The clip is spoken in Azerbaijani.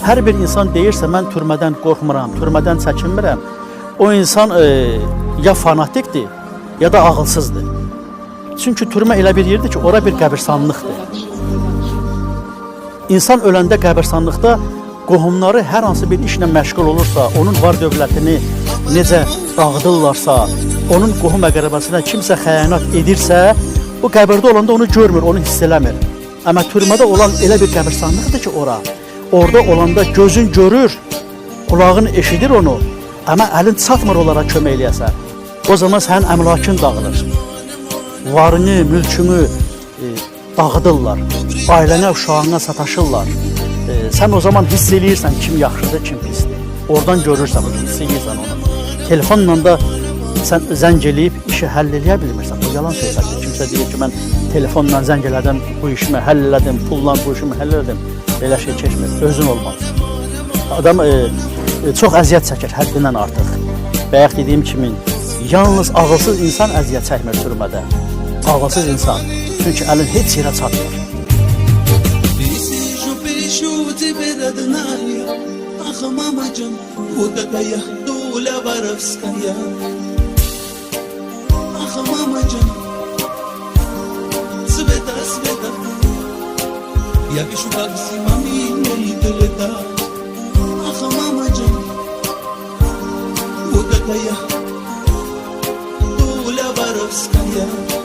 Hər bir insan deyirsə, mən türmədən qorxmuram, türmədən çəkinmirəm, o insan ya fanatikdir, ya da ağılsızdır. Çünki türmə elə bir yerdir ki, ora bir qəbirstanlıqdır. İnsan öləndə qəbirstanlıqda qohumları hər hansı bir işlə məşğul olursa, onun var dövlətini necə dağıdırlarsa, onun qohum əqrəbəsinə kimsə xəyanət edirsə, o qəbirdə olanda onu görmür, onu hiss eləmir. Amma türmədə olan elə bir qəbirstanlıqdır ki, orada olanda gözün görür, qulağın eşidir onu, amma əlin çatmır onlara kömək eləyəsə. O zaman sənin əmlakın dağılır. Varını, mülkünü dağıdırlar, ailənə, uşağına sataşırlar. Sən o zaman hiss eləyirsən kim yaxşıdır, kim pisdir. Oradan görürsən, hiss eləyirsən onu. Telefonla da sən zəng eləyib işi həll eləyə bilmirsən. O yalan söhbətdir. Kimsə deyir ki, mən telefonla zəng elədim, bu işimi həll elədim, pulla bu işimi həll elədim. Belə şey keçmir, özün olmaz. Adam çox əziyyət çəkir, həddindən artıq. Bayaq dediyim kimi, yalnız ağılsız insan əziyyət çəkmir türmədə. Ağılsız insan. Çünki əlin heç yerə çatmır. Я пишу как зимами не долета. Ах, мама Джан, вот такая доля воровская.